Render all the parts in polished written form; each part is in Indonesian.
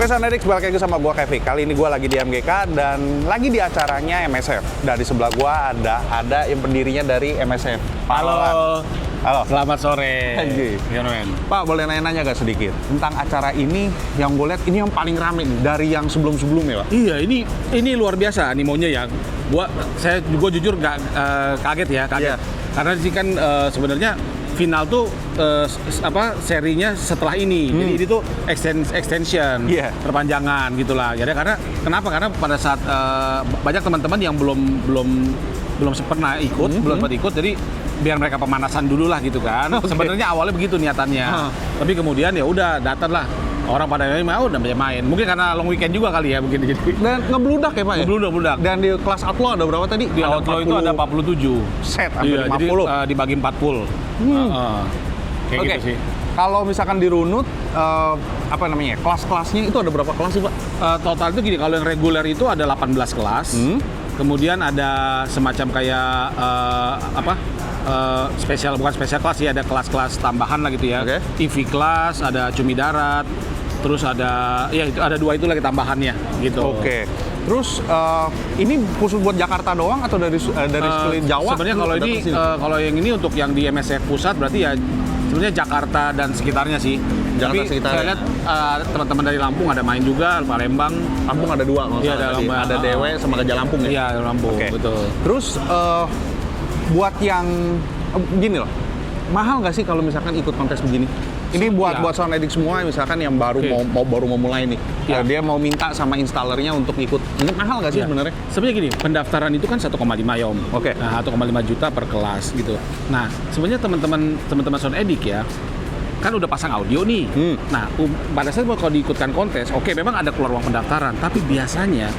Sound Addicts, balik lagi sama gua Kevin. Kali ini gua lagi di MGK dan lagi di acaranya MSF. Dari sebelah gua ada yang pendirinya dari MSF. Halo. Halo. Selamat sore. Anjir. Gimana, men? Pak, boleh nanya-nanya gak sedikit tentang acara ini? Yang gue lihat ini yang paling rame nih dari yang sebelum-sebelumnya, Pak. Iya, ini luar biasa animonya ya. Gua jujur nggak kaget ya, kaget. Iya. Karena sih kan sebenarnya final tuh serinya setelah ini. Jadi ini tuh extension, Iya. perpanjangan gitulah. Jadi kenapa? Karena pada saat banyak teman-teman yang belum pernah ikut, belum pernah ikut, jadi biar mereka pemanasan dulu lah gitu kan. Okay. Sebenarnya awalnya begitu niatannya. Tapi kemudian ya udah datang lah. Orang pada mau udah main. Mungkin karena long weekend juga kali ya mungkin jadi. Dan ngebludak ya, Pak ya? Ngebludak. Dan di kelas outlaw ada berapa tadi? Di outlaw itu ada 47 set, hampir 50. Jadi dibagi 4 pool. Kayak Oke. gitu sih. Kalau misalkan dirunut, kelas-kelasnya itu ada berapa kelas sih, Pak? Total itu gini, kalau yang reguler itu ada 18 kelas. Kemudian ada semacam kayak bukan spesial kelas ya, ada kelas-kelas tambahan lah gitu ya. Oke. EV kelas, ada cumi darat, terus ada itu ada 2 itu lagi tambahannya gitu. Oke. Terus ini khusus buat Jakarta doang atau dari sekeliling Jawa? Sebenarnya kalau yang ini untuk yang di MSF pusat berarti ya sebenarnya Jakarta dan sekitarnya sih. Jakarta Tapi sekitarnya. saya lihat teman-teman dari Lampung ada main juga, Palembang. Lampung ada 2 nggak Iya, salah ada tadi. Lampung. Ada Dewe sama Gajah Lampung ya? Iya, Lampung, Oke. betul. Terus buat yang gini loh, mahal nggak sih kalau misalkan ikut kontes begini? Ini buat Sound Addicts semua, misalkan yang baru baru mau mulai nih, Iya. dia mau minta sama installernya untuk ikut. Ini mahal nggak sih Iya. sebenarnya? Sebenarnya gini, pendaftaran itu kan 1,5 ya Om. Oke. Nah, 1,5 juta per kelas gitu. Nah, sebenarnya teman-teman Sound Addict ya, kan udah pasang audio nih. Nah, pada saat kalau diikutkan kontes, oke memang ada keluar uang pendaftaran, tapi biasanya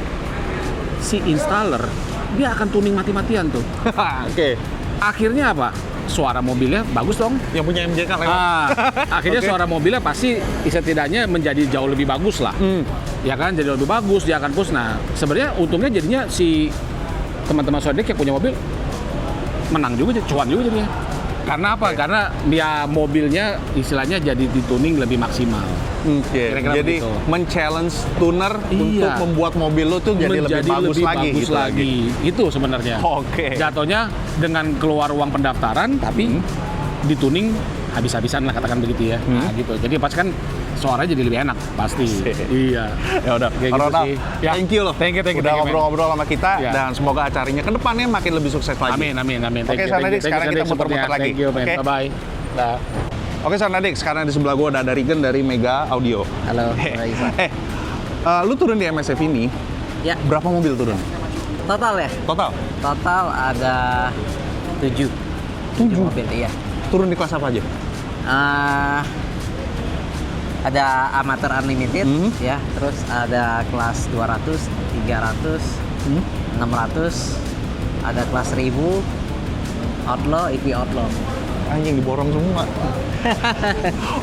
si installer dia akan tuning mati-matian tuh. Oke. Akhirnya apa? Suara mobilnya bagus dong. Yang punya MJK lewat. Akhirnya Oke. suara mobilnya pasti setidaknya menjadi jauh lebih bagus lah. Ya kan, jadi lebih bagus, dia akan push. Nah, sebenarnya untungnya jadinya si teman-teman Sodik yang punya mobil menang juga, cuan juga jadinya. Karena apa? Karena dia mobilnya istilahnya jadi dituning lebih maksimal. Oke. Kira-kira Jadi begitu. men-challenge tuner Iya. untuk membuat mobil lo tuh jadi lebih bagus lagi. Itu sebenarnya. Oke. Jatuhnya dengan keluar uang pendaftaran tapi dituning habis-habisan lah, katakan begitu ya. Nah, gitu. Jadi pas kan suaranya jadi lebih enak pasti. Iya. Ya udah, Kayak gitu Ronald, sih. Ya. thank you loh. Thank you, Udah ngobrol-ngobrol sama kita Ya. dan semoga acaranya ke depannya makin lebih sukses lagi. Amin. Oke, Sound Addicts, sekarang kita muter-muter lagi. Thank you, man. Oke? Bye-bye. Dah. Oke, Sound Addicts, sekarang di sebelah gua ada Rigen dari Mega Audio. Halo, Raisa. Lu turun di MSF ini, Ya, berapa mobil turun? total ya? Total? Total ada 7 mobil, iya. Turun di kelas apa aja? Ada Amateur Unlimited, ya. Terus ada kelas 200, 300, 600, ada kelas 1000, Outlaw, EV Outlaw. Anjing diborong semua.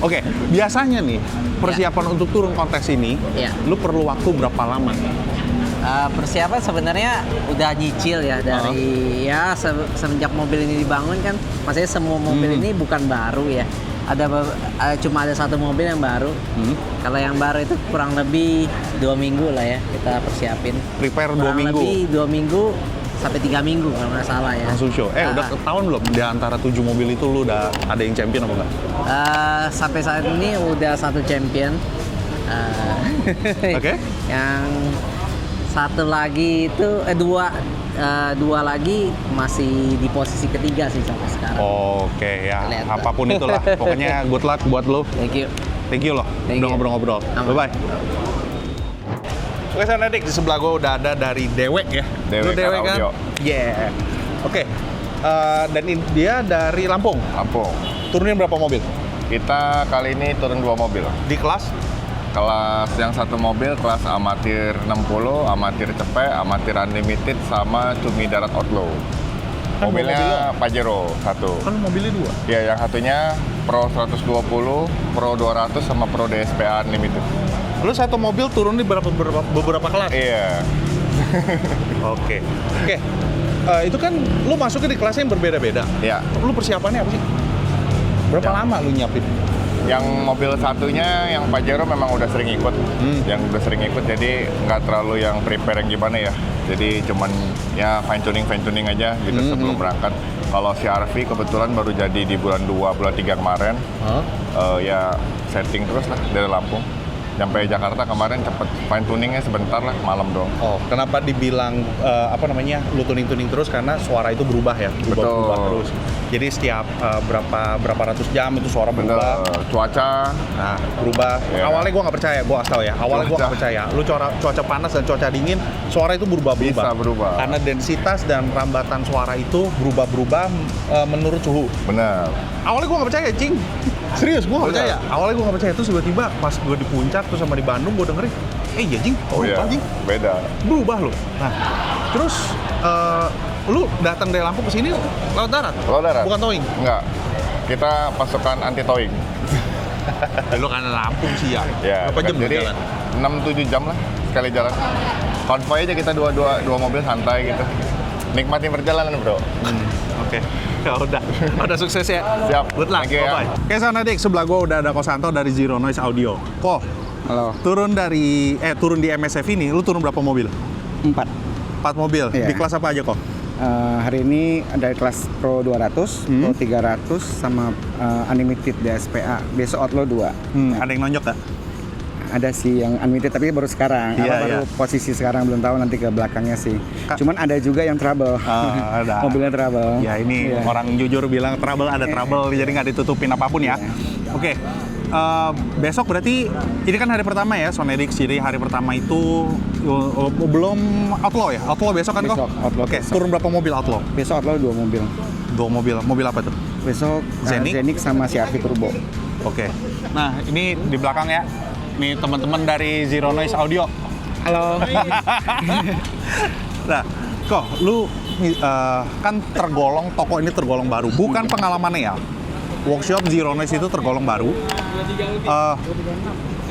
Oke, biasanya nih persiapan untuk turun kontes ini, Ya. lu perlu waktu berapa lama? Persiapan sebenarnya udah nyicil ya dari semenjak mobil ini dibangun kan, maksudnya semua mobil ini bukan baru ya. Cuma ada 1 mobil yang baru. Kalau yang baru itu kurang lebih 2 minggu lah ya kita persiapin. Prepare 2 Kurang minggu. lebih 2 minggu sampai 3 minggu kalau nggak salah ya. Langsung show. Udah ketahuan belum? Di antara 7 mobil itu lu udah ada yang champion apa enggak? Sampai saat ini udah 1 champion. Oke. Yang satu lagi itu dua lagi masih di posisi ketiga sih sampai sekarang. Oke ya, Lihat, apapun itulah. Pokoknya good luck buat lu. Thank you. Thank you loh, Thank udah you. ngobrol-ngobrol. Aman. Bye-bye. Oke, Sound Addicts, di sebelah gue udah ada dari Dewe ya. Dewe Lu Dewe kan? Audio. Yeah. Oke. Dan dia dari Lampung. Lampung. Turunin berapa mobil? Kita kali ini turun 2 mobil. Di kelas? Kelas yang 1 mobil kelas amatir 60, amatir cepet, amatir unlimited, sama cumi darat outlaw. Kan Mobilnya Pajero 1. Kan mobilnya 2. Ya, yang satunya Pro 120, Pro 200, sama Pro DSPA Unlimited. Lu 1 mobil turun di beberapa kelas? Iya. Oke. Itu kan lu masuknya di kelasnya yang berbeda-beda. Ya. Lu persiapannya apa sih? Berapa Ya. lama lu nyiapin? Yang mobil satunya, yang Pajero memang udah sering ikut. Yang udah sering ikut, jadi nggak terlalu yang prepare yang gimana ya. Jadi cuman ya fine tuning aja gitu sebelum berangkat. Kalau si RV kebetulan baru jadi di bulan 2, bulan 3 kemarin. Ya setting terus lah dari Lampung. Sampai Jakarta kemarin cepet, fine tuningnya sebentar lah, malam dong. Oh, kenapa dibilang lu tuning terus? Karena suara itu berubah ya, berubah terus. Jadi setiap berapa ratus jam itu suara berubah. Cuaca, Nah, berubah. Iya. Awalnya gue nggak percaya, gue asal ya. Awalnya gue nggak percaya. Lu cuaca panas dan cuaca dingin, suara itu berubah. bisa berubah. Karena densitas dan rambatan suara itu berubah menurut suhu. Bener. Awalnya gue nggak percaya, cing. Serius, gue nggak Bener. percaya. Awalnya gue nggak percaya. Terus tiba-tiba pas gue di puncak terus sama di Bandung, gue dengerin, iya cing, Oh iya, cing. beda. Berubah loh. Nah, terus lu datang dari Lampung ke sini laut darat? Laut darat. Bukan towing? Enggak. Kita pasukan anti towing. Lu kan Lampung sih ya. Ya, Berapa jam lu jadi jalan? 6-7 jam lah sekali jalan. Konvoy aja kita dua mobil santai gitu. Nikmatin perjalanan, bro. Oke. Ya udah sukses ya. Siap. Good luck. Thank you ya. Bye-bye. Oke, Sound Addict, sebelah gua udah ada Kosanto dari Zero Noise Audio. Ko, Halo, turun di MSF ini, lu turun berapa mobil? 4. 4 mobil. Iya. Di kelas apa aja, Ko? Hari ini ada kelas Pro 200, Pro 300, sama Unlimited DSPA. Besok Outlaw 2. Ada yang nonjok gak? Ada sih yang Unlimited, tapi baru sekarang. Iya, Baru iya. posisi sekarang, belum tahu nanti ke belakangnya sih. Cuman ada juga yang trouble. Ada. Mobilnya trouble. Ya ini Iya. orang jujur bilang trouble, ada trouble, jadi nggak ditutupin apapun ya. Oke, besok berarti ini kan hari pertama ya Sound Addict. Jadi hari pertama itu belum Outlaw ya? Outlaw besok kan kok? Besok, Outlaw Oke, besok. turun berapa mobil Outlaw? Besok Outlaw 2 mobil. 2 mobil. Mobil apa tuh? Besok Zenix? Zenix sama CRV Turbo. Oke. Nah, ini di belakang ya. Nih teman-teman dari Zero Noise Audio. Halo. Nah, kok lu kan toko ini tergolong baru. Bukan pengalamannya ya. Workshop Zero Noise itu tergolong baru.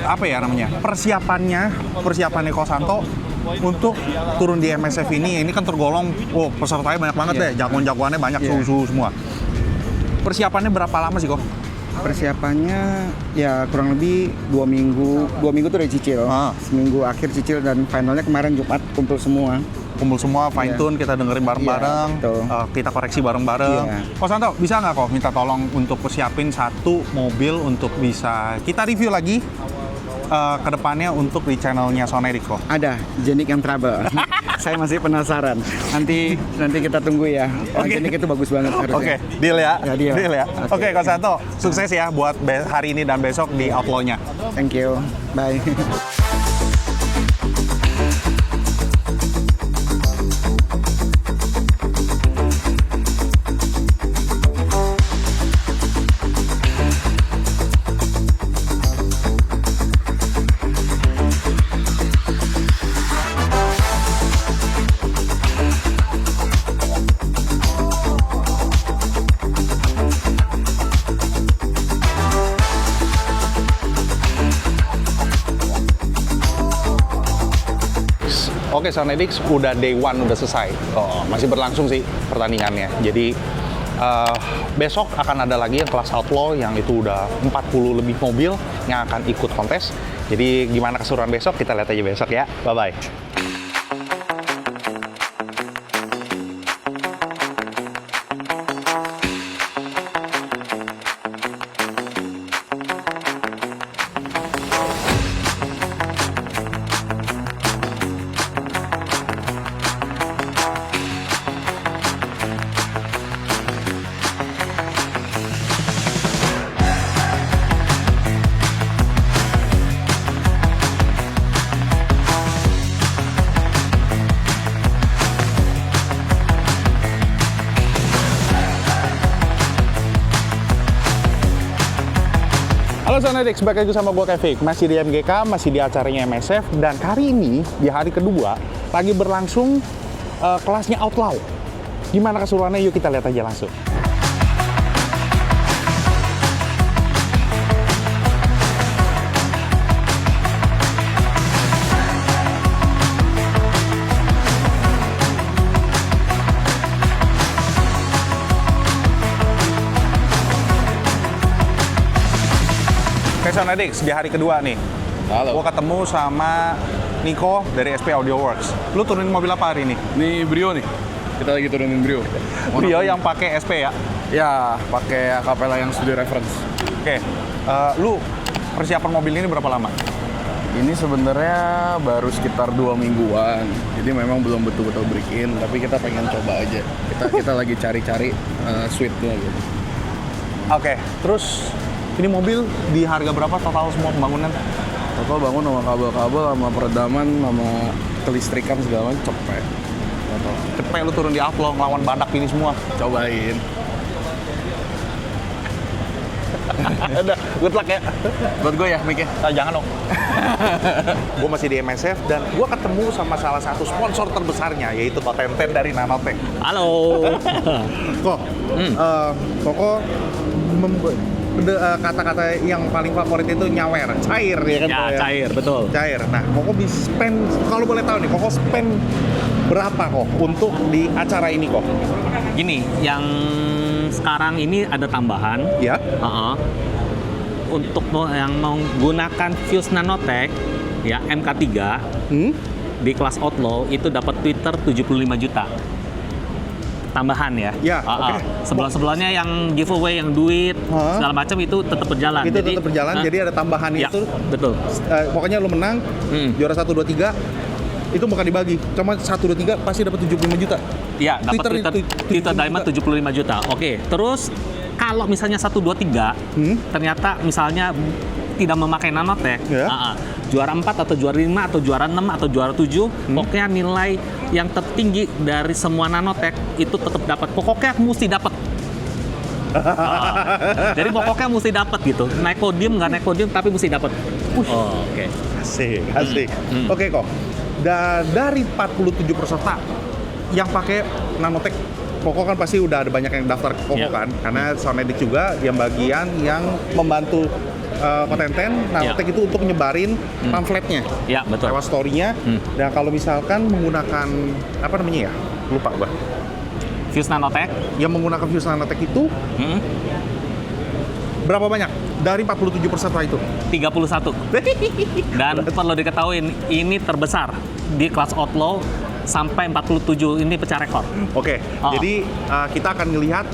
Apa ya namanya? Persiapannya Kosanto untuk turun di MSF ini kan tergolong, pesertanya banyak banget deh, jagoan-jagoannya banyak, suhu-suhu semua. Persiapannya berapa lama sih kok? Persiapannya ya kurang lebih 2 minggu. 2 minggu tuh udah cicil. Seminggu akhir cicil dan finalnya kemarin Jumat kumpul semua. Kumpul semua, fine tune, kita dengerin bareng-bareng, Iya, betul. kita koreksi bareng-bareng. Iya. Kosanto, bisa nggak kok minta tolong untuk persiapin 1 mobil untuk bisa kita review lagi ke depannya untuk di channelnya Sound Addict kok? Ada Jenik yang trouble. Saya masih penasaran. Nanti kita tunggu ya. Oke. Jenik itu bagus banget harusnya. Oke, deal ya? Ya, deal. ya? Oke, Kosanto, sukses ya buat hari ini dan besok di Outlaw-nya. Thank you. Bye. Oke, Sound Addict udah day 1 udah selesai. Masih berlangsung sih pertandingannya. Jadi besok akan ada lagi yang kelas Outlaw yang itu udah 40 lebih mobil yang akan ikut kontes. Jadi gimana keseruan besok kita lihat aja besok ya. Bye-bye. Halo Sound Addict, balik lagi sama gue Kevik. Masih di MGK, masih di acaranya MSF. Dan hari ini, di hari kedua, lagi berlangsung kelasnya Outlaw. Gimana keseruannya? Yuk kita lihat aja langsung. Sonedix, di hari kedua nih. Halo. Gua ketemu sama Niko dari SP Audio Works. Lu turunin mobil apa hari ini? Ini Brio nih. Kita lagi turunin Brio. Brio yang pakai SP ya? Ya, pakai Acapella yang studio reference. Oke. Lu persiapan mobil ini berapa lama? Ini sebenarnya baru sekitar 2 mingguan, jadi memang belum betul-betul break-in, tapi kita pengen coba aja. Kita lagi cari-cari suite-nya gitu. Oke. Terus ini mobil di harga berapa total semua pembangunan? Total bangun sama kabel-kabel, sama peredaman, sama kelistrikan segala macam cepet. Total. Cepet lu turun di upload ngelawan badak ini semua. Cobain. Udah, good luck ya. Buat gue ya, Mik ya. Jangan dong. Gue masih di MSF dan gue ketemu sama salah satu sponsor terbesarnya yaitu Kotenten dari Nanotech. Halo. Kok, Koko kata-kata yang paling favorit itu nyawer, cair ya kan? Ya, Ko, cair, betul. Cair. Nah, Koko bisa spend, kalau boleh tahu nih, Koko spend berapa kok untuk di acara ini kok? Gini, yang sekarang ini ada tambahan. Ya. Untuk yang menggunakan Fuse Nanotech ya MK3 di kelas Outlaw itu dapat Twitter 75 juta. Tambahan ya. Ya, oke. Sebelum-sebelumnya yang giveaway, yang duit, segala macam itu tetap berjalan. Itu tetap berjalan, jadi ada tambahan ya, itu. betul. Pokoknya lu menang, juara 1, 2, 3, itu bukan dibagi. Cuma 1, 2, 3 pasti dapat 75 juta. Ya, dapat Twitter Diamond 75 juta. Oke, terus kalau misalnya 1, 2, 3, ternyata misalnya tidak memakai Nanotech, juara 4 atau juara 5 atau juara 6 atau juara 7, pokoknya nilai yang tertinggi dari semua Nanotech itu tetap dapat. Pokoknya mesti dapat. Jadi pokoknya mesti dapat gitu. Naik podium, nggak naik podium, tapi mesti dapat. Oke. Asik. Oke kok. Dari 47 peserta yang pakai Nanotech, Koko kan pasti udah ada banyak yang daftar ke Koko kan, karena Sonedix juga yang bagian yang membantu Kotenten Nanotech itu untuk nyebarin pamfletnya, Ya, betul. lewat story-nya. Dan kalau misalkan menggunakan apa namanya ya, lupa gua, Fuse Nanotech. yang menggunakan Fuse Nanotech itu berapa banyak dari 47 peserta itu? 31. Dan perlu diketahui ini terbesar di kelas Outlaw sampai 47, ini pecah rekor. Oke, jadi kita akan melihat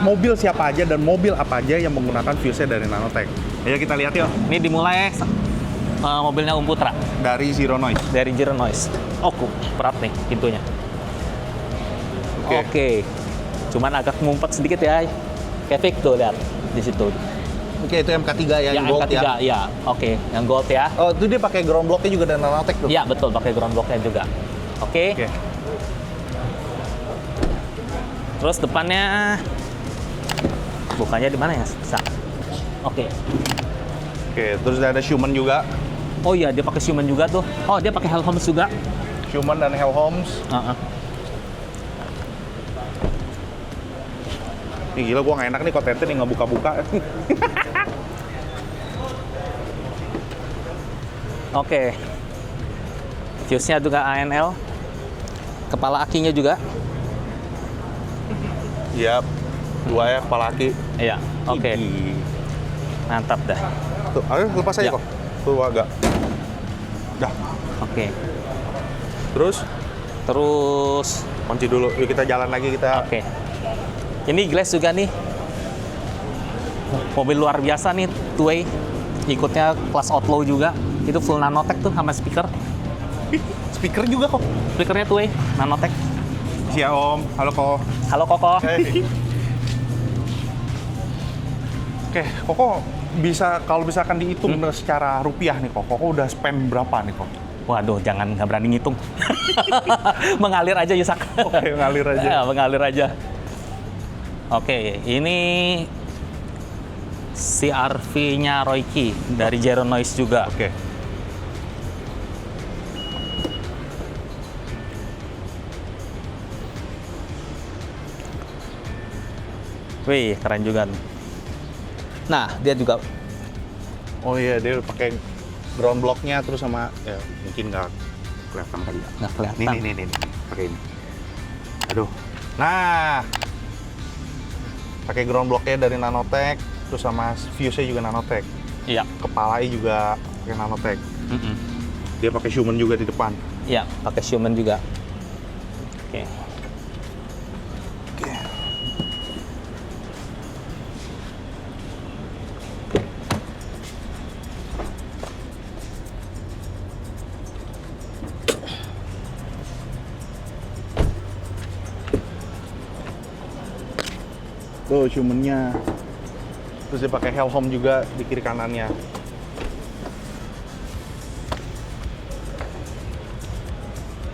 mobil siapa aja dan mobil apa aja yang menggunakan fuse dari Nanotech. Ayo kita lihat yuk. Ini dimulai mobilnya Putra Dari Zero Noise. dari Zero Noise. Berat nih pintunya. Oke. Cuman agak ngumpet sedikit ya. Kevik tuh lihat di situ. Oke, itu MK3 ya, yang gold MK3, ya. ya. Oke, yang gold ya. Oh, itu dia pakai ground blocknya juga dari Nanotech tuh. Iya, betul, pakai ground blocknya juga. Oke. Terus depannya bukannya di mana ya? Oke. Oke, terus ada Schumann juga. Oh iya, dia pakai Schumann juga tuh. Oh, dia pakai Helmholtz juga. Schumann dan Helmholtz. Nih gila, gua nggak enak nih Kotenten nih nggak buka-buka. Oke. Fuse-nya juga ANL. Kepala akinya juga. Iya, dua ya kepala aki. Iya, oke. Idih. Mantap dah. Tuh, ayo lepas aja Ya. kok. Tuh agak. Dah. Oke. Terus Terus kunci dulu. Yuk kita jalan lagi kita. oke. Ini glass juga nih. Mobil luar biasa nih, two-way. Ikutnya kelas Outlaw juga. Itu full Nanotech tuh sama speaker. Speaker juga kok. Speakernya two-way, Nanotech. Siap Om. Halo kok. Halo Koko. Oke, Koko bisa kalau misalkan dihitung secara rupiah nih kok, Koko udah spend berapa nih kok? Waduh, jangan, nggak berani ngitung. Mengalir aja Yusak. Oke, mengalir aja. Ya, mengalir aja. Oke, ini CR-V-nya Royki dari Zero Noise juga. Oke. Wih, keren juga. Nah, dia juga. Oh iya, dia udah pakai ground blocknya terus sama ya mungkin nggak kelihatan kali ya. Nggak kelihatan. Nih, pakai ini. Aduh. Nah, pakai ground blocknya dari Nanotech terus sama fuse-nya juga Nanotech. Iya. Kepalanya juga pakai nanotech. Mm-mm. Dia pakai human juga di depan. Iya, pakai Human juga. Oke. Tuh humannya. Terus dia pakai helm juga di kiri kanannya.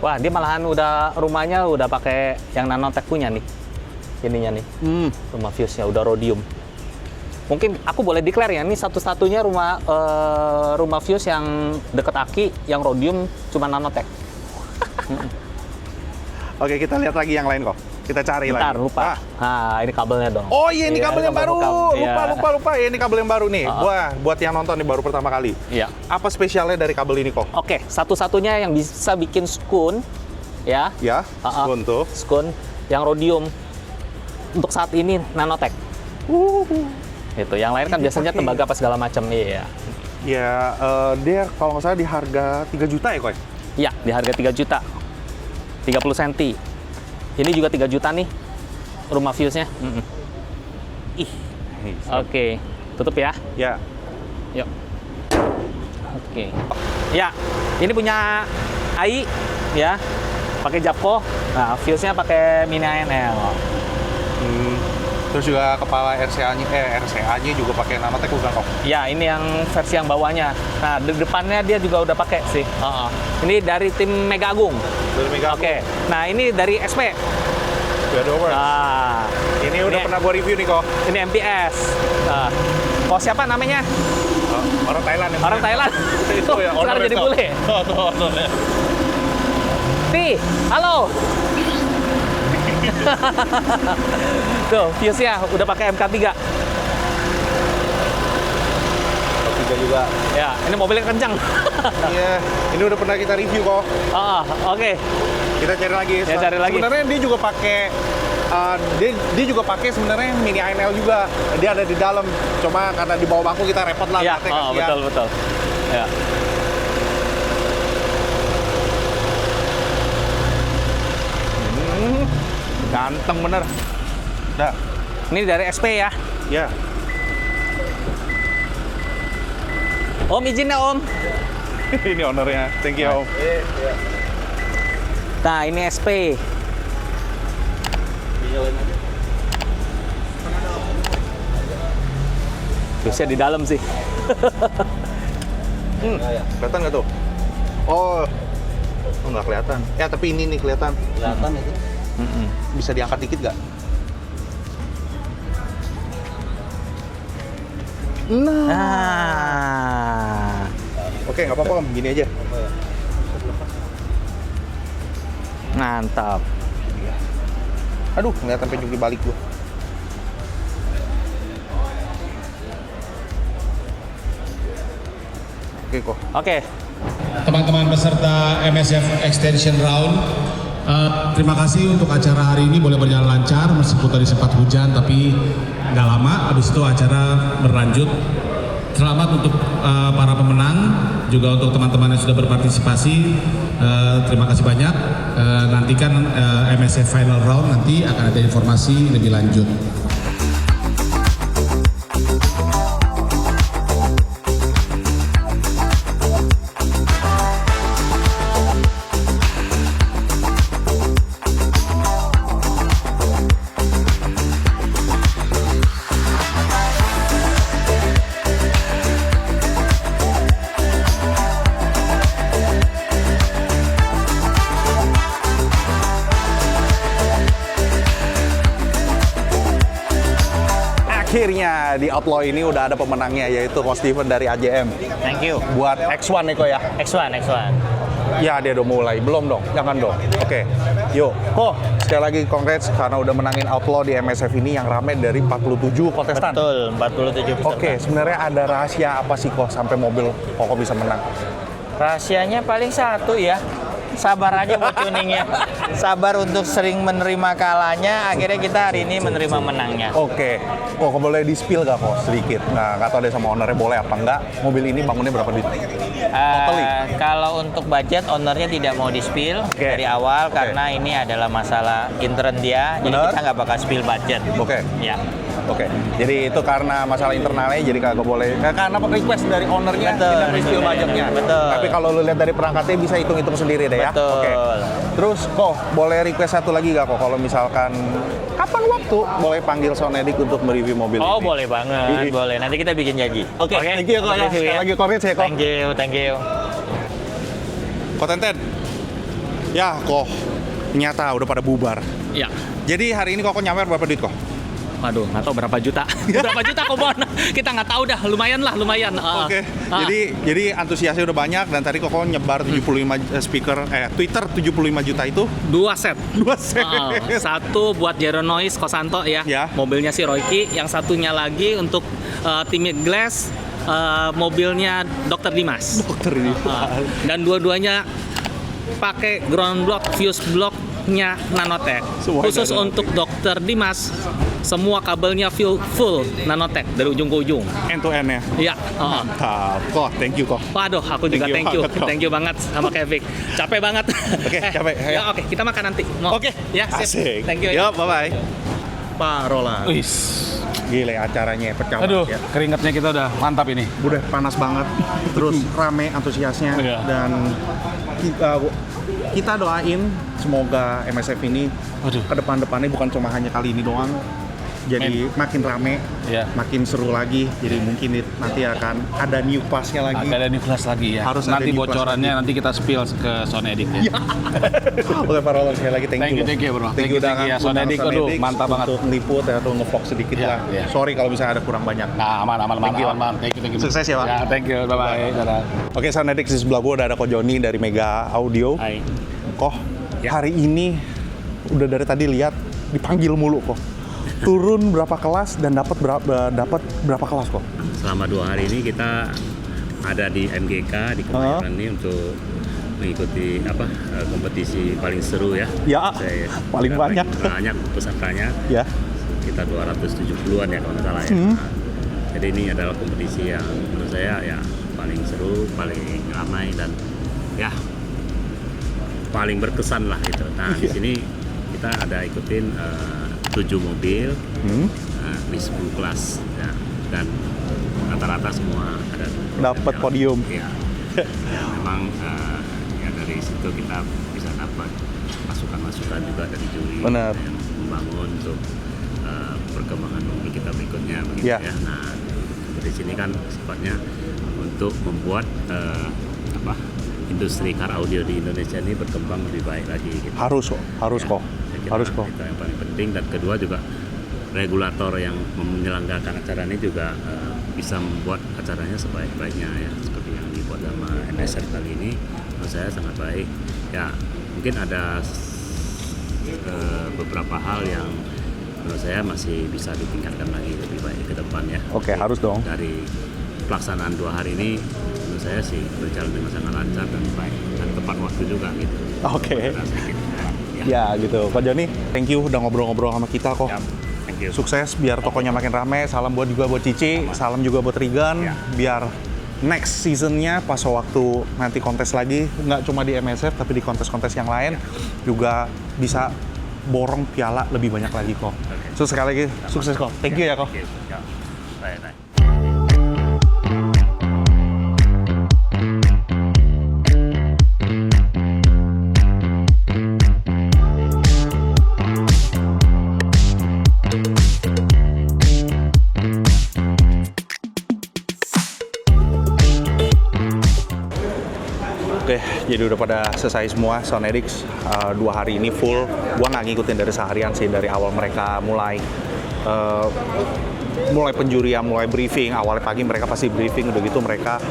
Wah, dia malahan rumahnya udah pakai yang nanotech punya nih. Ininya nih. Rumah fuse-nya udah rhodium. Mungkin aku boleh declare ya, ini satu-satunya rumah fuse yang deket Aki yang rhodium cuma nanotech. Oke, kita lihat lagi yang lain kok. Kita cari Bentar, lagi. lupa. Nah, ini kabelnya dong. Oh iya, ini kabel yang baru. Iya. Lupa. Ya, ini kabel yang baru nih. Wah, buat yang nonton nih baru pertama kali. Iya. Apa spesialnya dari kabel ini kok? Oke, satu-satunya yang bisa bikin skun, ya. Ya, skun tuh. Skun yang rhodium. Untuk saat ini nanotech. Itu, yang lain kan biasanya tembaga apa segala macam. Iya. Ya, dia kalau nggak salah di harga 3 juta ya, Koy? Iya, di harga 3 juta. 30 cm. Ini juga 3 juta nih rumah fuse-nya. Ih. Oke, tutup ya. Ya. Yuk. Oke. Ya, ini punya AI ya. Pakai Japco. Nah, fuse-nya pakai mini ANL. Terus juga kepala RCA-nya juga pakai nanotech bukan kok? Ya, ini yang versi yang bawahnya. Nah, di depannya dia juga udah pakai sih. Ini dari tim Mega Agung. Dari Mega. Oke. Nah, ini dari SP. Weatherworks. Nah, Ini udah pernah gua review nih kok. ini MTS. Nah, kok siapa namanya? Orang Thailand yang Orang punya. Thailand. Itu ya, Sekarang ownernya jadi tuh. bule. Pi, halo. Tuh, fuse-nya udah pakai MK3. Tiga juga. Ya, ini mobilnya kencang. Iya, ini udah pernah kita review kok. Oke. Kita cari lagi. Ya, cari lagi. Sebenarnya dia juga pakai dia juga pakai sebenarnya mini ANL juga. Dia ada di dalam. Cuma karena di bawah bangku kita repot lah. Ya, kasihan. betul. Ya. Ganteng bener. Dah. Ini dari SP ya. Ya. Om izin ya, Om. Ini ownernya. Thank you, Om. Nah, ini SP. Fuse-nya di dalam sih. Kelihatan nggak tuh? Oh, nggak kelihatan. Ya, tapi ini nih kelihatan. Kelihatan itu. Bisa diangkat dikit nggak? Nah. Oke, nggak apa-apa, Om. Gini aja. Mantap. Aduh, ngeliat sampai jungkir balik gua. Oke kok. Oke. Teman-teman peserta MSF Extension Round, terima kasih untuk acara hari ini boleh berjalan lancar meskipun tadi sempat hujan tapi nggak lama. Habis itu acara berlanjut. Selamat untuk para pemenang, juga untuk teman-teman yang sudah berpartisipasi. Terima kasih banyak. Nantikan MSF Final Round, nanti akan ada informasi lebih lanjut. Akhirnya di Outlaw ini udah ada pemenangnya, yaitu Ko Steven dari AJM. Thank you. Buat X1 nih Ko ya. X1. Ya, dia udah mulai. Belum dong? Jangan dong. Oke. Yuk. Ko, sekali lagi congrats karena udah menangin Outlaw di MSF ini yang rame dari 47 kontestan. Betul, 47 peserta. Oke, sebenarnya ada rahasia apa sih Ko sampai mobil Koko bisa menang? Rahasianya paling satu ya, sabar aja buat tuningnya. Sabar untuk sering menerima kalahnya, akhirnya kita hari ini menerima menangnya. Oke. Kok boleh di-spill gak kok sedikit? Nah, nggak tahu deh sama ownernya boleh apa enggak. Mobil ini bangunnya berapa duit? Totally. Kalau untuk budget, ownernya tidak mau di-spill dari awal karena ini adalah masalah intern dia, jadi Bener. kita nggak bakal spill budget. Oke. Ya. Oke, jadi itu karena masalah internalnya, jadi kagak boleh. Karena request dari ownernya Betul. tidak di-spill budgetnya. Betul. Tapi kalau lu lihat dari perangkatnya bisa hitung-hitung sendiri deh ya. Betul. Oke. Terus kok boleh request satu lagi gak kok? Kalau misalkan kapan waktu boleh panggil Sonedik untuk mereview mobil Oh ini? boleh banget, boleh. Nanti kita bikin janji. Oke, thank you kok ya. Sekali lagi congrats ya kok. Thank you. Kok Tenten? Ya kok, ternyata udah pada bubar. Ya. Jadi hari ini kok nyawer berapa duit kok? Waduh, nggak tahu berapa juta. Berapa juta kok, Bon? Kita nggak tahu dah, lumayan. Oke. Jadi antusiasnya udah banyak dan tadi kok nyebar 75 speaker Twitter 75 juta itu 2 set. 2 set. Satu buat Jeronois Kosanto ya. Ya. Mobilnya si Royki. Yang satunya lagi untuk Timmy Glass, mobilnya Dr. Dimas. Dokter ini. Dan dua-duanya pakai ground block, fuse blocknya Nanotech. Semua Khusus ada untuk Dr. Dimas, semua kabelnya full Nanotech dari ujung ke ujung. End to end ya. Iya. Mantap. Kok, thank you kok. Waduh, aku juga Thank you banget, Kok. thank you banget sama Kevin. Capek banget. Oke, capek. Ya, oke, kita makan nanti. Mau? Oke. Ya, sip. Asik. Thank you. Yuk, bye-bye. Pak Roland. Wis. Gile acaranya pecah Aduh, banget ya. keringatnya kita udah mantap ini. Udah panas banget, terus rame antusiasnya Iya. dan kita doain semoga MSF ini Waduh. ke depan-depannya bukan cuma hanya kali ini doang. Jadi makin rame, Iya. makin seru lagi. Jadi mungkin nanti akan ada new class-nya lagi. Ada new class lagi ya. Harus ada nanti new class bocorannya nanti kita spill ke Sonedik ya. Oke, Pak Roland sekali lagi thank you. Thank you, bro. Thank you Thank you, ya. Sonedik, aduh, mantap banget. untuk ngeliput atau ngevlog sedikit Iya, lah. iya. Sorry kalau misalnya ada kurang banyak. Nah, aman. Thank you. Thank you. Sukses ya, Pak. Ya, thank you. Bye-bye. Dadah. Oke, Sonedik di sebelah gua udah ada Ko Joni dari Mega Audio. Hai. Koh, hari ini udah dari tadi lihat dipanggil mulu kok. Turun berapa kelas dan dapat berapa kelas kok? Selama 2 hari ini kita ada di MGK di Kemayoran ini untuk mengikuti kompetisi paling seru ya. Ya, paling banyak. Banyak pesertanya. Ya. Kita 270-an ya kalau nggak salah ya. Nah, jadi ini adalah kompetisi yang menurut saya ya paling seru, paling ramai dan ya paling berkesan lah gitu. Nah di sini kita ada ikutin 7 mobil di 10 kelas ya, dan rata-rata semua ada Dapat podium. ya. Memang ya dari situ kita bisa dapat masukan-masukan juga dari juri Benar. yang membangun untuk perkembangan mobil kita berikutnya begitu Ya. ya. Nah di sini kan sifatnya untuk membuat industri car audio di Indonesia ini berkembang lebih baik lagi gitu. Harus kok. Saya kira itu yang paling penting, dan kedua juga regulator yang menyelenggarakan acara ini juga bisa membuat acaranya sebaik-baiknya ya, seperti yang dibuat sama MSF kali ini. Menurut saya sangat baik ya. Mungkin ada beberapa hal yang menurut saya masih bisa ditingkatkan lagi lebih baik ke depan ya. Oke, harus dong. Dari pelaksanaan 2 hari ini menurut saya sih berjalan dengan sangat lancar dan baik dan tepat waktu juga gitu. Oke. Ada sedikit, Ya gitu. Pak Joni, thank you udah ngobrol-ngobrol sama kita kok. Ya, thank you. Sukses biar tokonya makin rame. Salam buat Cici, salam juga buat Rigan. Ya. Biar next seasonnya pas waktu nanti kontes lagi, nggak cuma di MSF tapi di kontes-kontes yang lain juga bisa borong piala lebih banyak lagi kok. So sekali lagi sukses kok. Thank you ya kok. Thank you. Ya. Bye. Oke, jadi udah pada selesai semua Sonedix 2 hari ini full. Gua nggak ngikutin dari seharian sih, dari awal mereka mulai penjurian, mulai briefing. Awalnya pagi mereka pasti briefing, udah gitu mereka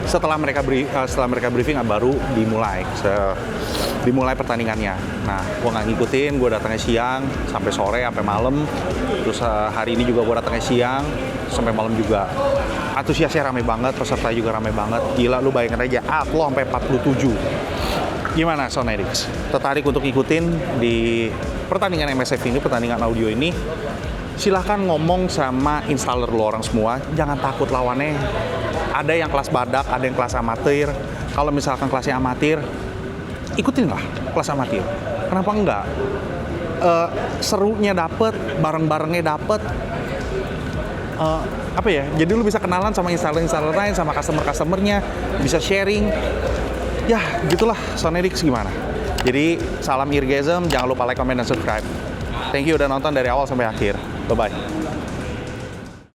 setelah mereka briefing baru dimulai pertandingannya. Nah, gua nggak ngikutin, gua datangnya siang sampai sore sampai malam. Terus hari ini juga gua datangnya siang sampai malam juga. Antusiasnya rame banget, peserta juga rame banget. Gila, lu bayangin aja, Outlaw sampai 47. Gimana Sonedix? Tertarik untuk ikutin di pertandingan MSF ini, pertandingan audio ini? Silahkan ngomong sama installer lo orang semua. Jangan takut lawannya. Ada yang kelas badak, ada yang kelas amatir. Kalau misalkan kelasnya amatir, ikutin lah kelas amatir. Kenapa enggak? Serunya dapet, bareng-barengnya dapet. Apa ya? Jadi lu bisa kenalan sama installer-installer lain, sama customer-customernya, bisa sharing. Ya, gitulah Sonedix gimana. Jadi, salam Eargasm, jangan lupa like, comment, dan subscribe. Thank you udah nonton dari awal sampai akhir. Bye-bye.